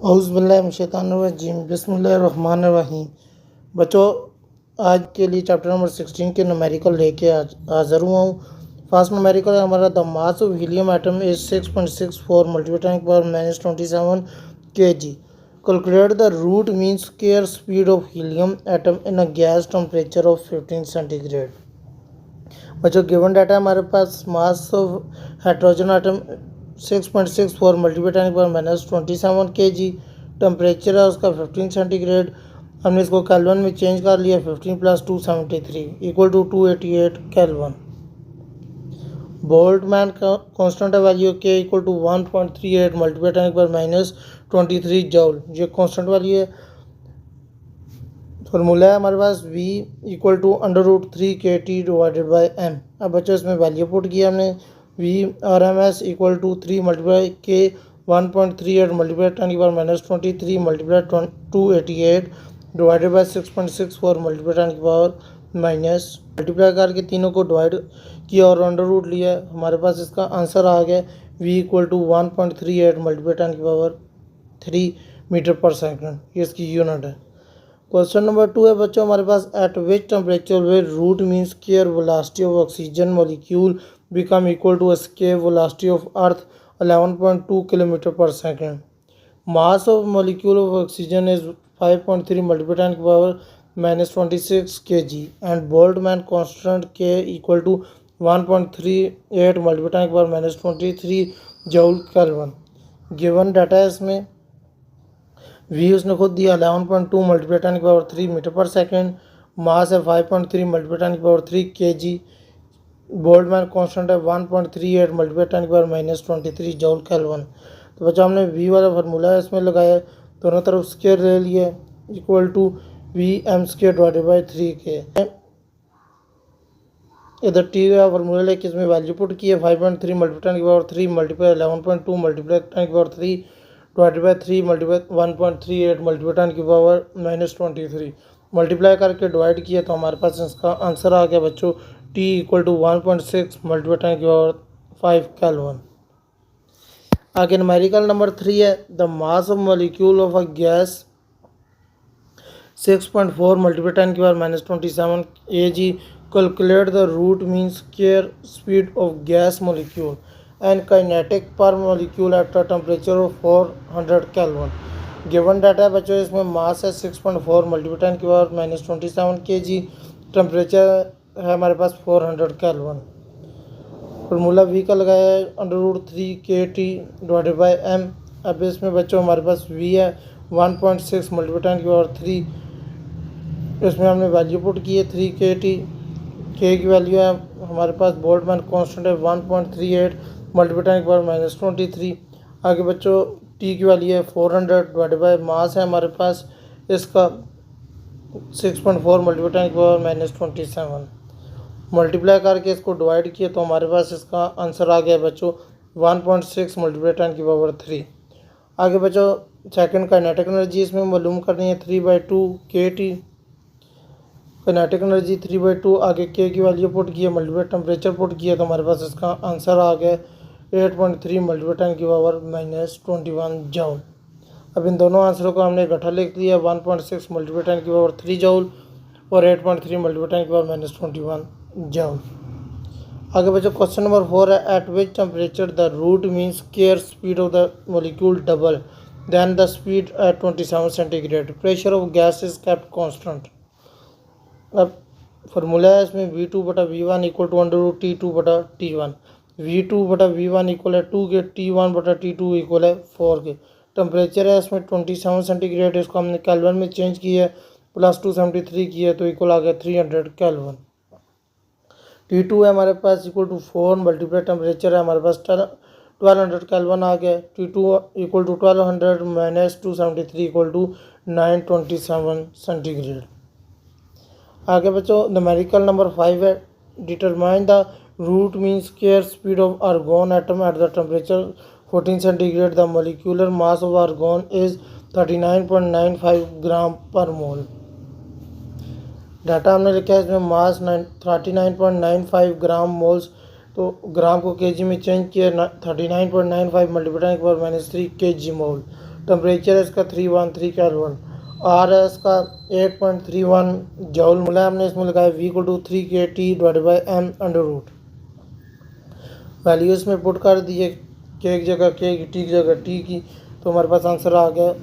औज़ुबिल्लाहिमिनश्शैतानिर्रजीम बिस्मिल्लाहिर्रहमानिर्रहीम। बच्चों, आज के लिए चैप्टर नंबर 16 के न्यूमेरिकल लेके आज हाज़िर हुआ हूँ। फर्स्ट न्यूमेरिकल है हमारा, the mass of helium atom is 6.64 multiply power -27 kg। Calculate the root mean square speed of helium atom in a gas temperature of 15 centigrade. बच्चों, गिवन डाटा हमारे पास, mass of hydrogen atom 6.64 multiply पर -27 kg। Temperature है उसका 15 centigrade. हमने इसको kelvin में change कर लिया, 15 + 2 73 equal to 288 kelvin. Boltzmann constant value के इक्वल टू 1.38 मल्टीप्लाई पर -23 जूल। ये कांस्टेंट वैल्यू है। फॉर्मूला है हमारे पास V equal to √3 kT divided by m। अब बच्चों इसमें वैल्यू पुट किया हमने, V RMS equal to 3 multiply के 1.38 multiply 10⁻23 multiply 288 divided by 6.64 multiply 10 minus multiply करके तीनों को डिवाइड किया और अंडर रूट लिया। हमारे पास इसका आंसर आ गया V equal to 1.38 multiply 10⁻3 metre पर सेकंड। ये इसकी यूनिट है। क्वेश्चन नंबर 2 है बच्चों हमारे पास, at which temperature the root mean square velocity of oxygen molecule become equal to escape velocity of earth 11.2 kilometre पर second. Mass of molecule of oxygen is 5.3 multiply 10⁻26 kg and Boltzmann constant K equal to 1.38 multiply 10⁻23 joule kelvin. Given data है इसमें, V उसने खुद दिया 11.2 multiply 10⁻3 metre पर second. Mass है 5.3 multiply 10⁻3 kg। Boltzmann constant है 1.38 multiply 10⁻23 joule kelvin. तो बच्चों हमने V वाला फार्मूला है इसमें लगाया, दोनों तरफ स्क्वायर ले लिया, equal to VM² divided by 3K। इधर T का फार्मूला लेके इसमें वैल्यू पुट की है, 5.3 multiply 10⁻3 multiply 11.2 multiply 10⁻3 divided by 3 multiply 1.38 multiply 10⁻23 multiply करके डिवाइड किया तो हमारे पास इसका आंसर आ गया बच्चों T equal to 1.6 multiply 10⁻5 kelvin. आगे न्यूमेरिकल नंबर 3 है, the mass of molecule of a gas 6.4 multiply 10⁻27 kg। Calculate the root mean square speed of gas molecule and kinetic per molecule at a temperature of 400 Kelvin। Given data है बच्चों, इसमें मास है 6.4 multiply 10⁻27 kg। Temperature है हमारे पास 400 kelvin. Formula V का लगाया है √3 kT divided by m। अब इसमें बच्चों हमारे पास V है 1.6 मल्टीप्लाई 10⁻3, इसमें हमने वैल्यू पुट की है 3 kT। K की वैल्यू है हमारे पास, बोल्ट्जमैन कांस्टेंट है 1.38 मल्टीप्लाई 10⁻23। आगे बच्चों T की वैल्यू है 400 डिवाइडेड बाई मास है हमारे पास इसका 6.4 मल्टीप्लाई 10⁻27 मल्टीप्लाई करके इसको डिवाइड किया तो हमारे पास इसका आंसर आ गया बच्चों 1.6 मल्टीप्लाई 10⁻3। आगे बच्चों सेकंड काइनेटिक एनर्जी इसमें मालूम करनी है 3/2 kT। Kinetic energy 3/2। आगे K की वैल्यू पुट किया, मल्टीप्लाई टेम्परेचर पुट किया तो हमारे पास इसका आंसर आ गया 8.3 मल्टीप्लाई 10⁻21 जूल। अब इन दोनों आंसरों को हमने इकट्ठा लिख लिया, 1.6 मल्टीप्लाई 10⁻3 जूल और 8.3 मल्टीप्लाई 10⁻21 जूल। आगे बच्चों क्वेश्चन नंबर 4 है, at which temperature the root mean square speed of the molecule double then the speed at 27 centigrade. Pressure of gas is kept constant. अब फार्मूला है इसमें V2/V1 equal to √T2/T1। V2/V1 equal है 2 के, T1/T2 equal है 4 के। Temperature है इसमें 27 centigrade, इसको हमने केल्विन में चेंज किया है, प्लस 273 किया तो इक्वल आ गया 300 केल्विन। T2 है हमारे पास इक्वल टू 4 मल्टीप्लाई टेम्परेचर है हमारे पास 1200 केल्विन आ गया। T2 equal to 1200 minus 273 equal to 927 centigrade. आगे बच्चों न्यूमेरिकल नंबर 5 है, determine the root mean square speed of argon atom at the temperature 14 centigrade. The molecular mass of argon is 39.95 gram per mole. Data हमने लिखा है इसमें मास 39.95 ग्राम moles, तो ग्राम को KG में चेंज किया, 39.95 मल्टीप्लाई पर -3 kg मोल। टेम्परेचर है इसका 313 केल्विन। आर है इसका 8.31 जूल। मूल्य हमने इसमें लगाया V = 3kT/m √ वैल्यू इसमें पुट कर दिए, के की जगह के की, टी की जगह टी की, तो हमारे पास आंसर आ गया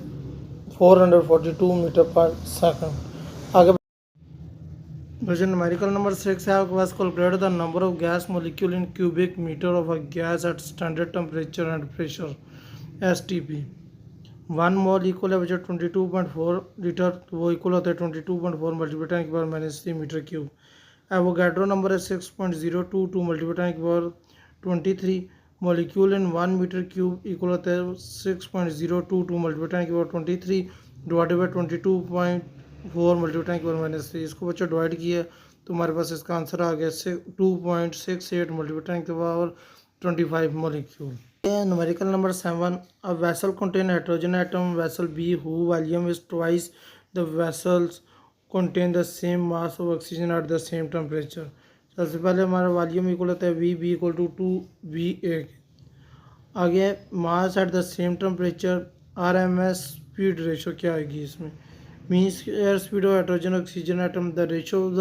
442 मीटर पर सेकंड। आगे क्वेश्चन न्यूमेरिकल नंबर 6 है आपके पास। Calculate the number of gas molecule in cubic metre of a gas at standard temperature and pressure STP। 1 mole equal है बच्चा 22.4 लीटर, तो वो इक्वल होता है 22.4 मल्टीप्लाई की power -3 metre cube. Avogadro number है 6.022 मल्टीप्लाई की power 23। Molecule in 1 metre cube equal होता है 6.022 मल्टीप्लाई की पावर 23 डिवाइडेड बाई 22.4 मल्टीप्लाई की पावर -3। इसको बच्चा डिवाइड किया तो हमारे पास इसका आंसर आ गया 2.68 मल्टीप्लाई की power 25 molecule. Numerical number 7. A vessel contain hydrogen atom vessel B whose volume is twice the vessels contain the same mass of oxygen at the same temperature। सबसे पहले हमारा वॉल्यूम इक्वल होता है V = 2VA। आगे mass at the same temperature, RMS speed ratio क्या आएगी इसमें, means air speed of hydrogen oxygen atom, the ratio of the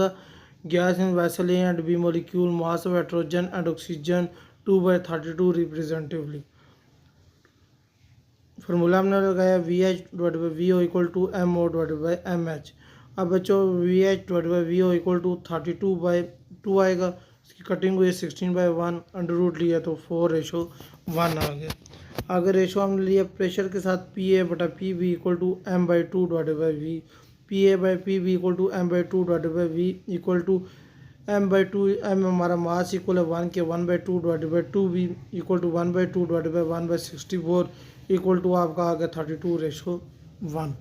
gas in vessel A and B molecule, mass of hydrogen and oxygen 2/32 रिप्रेजेंटिवली। Formula हमने लगाया VH/VO = MO/MH। अब बच्चों VH/VO = 32/2 आएगा, इसकी cutting हुई 16/1 √ लिया तो 4:1 आ गया। आगे रेशो हमने लिया प्रेशर के साथ PA/PB = M/2/V। PA/PB = M/2/V = M/2। M हमारा मास इक्वल है 1 के 1/2/2V = 1/2/1/64 = आपका आ गया 32:1।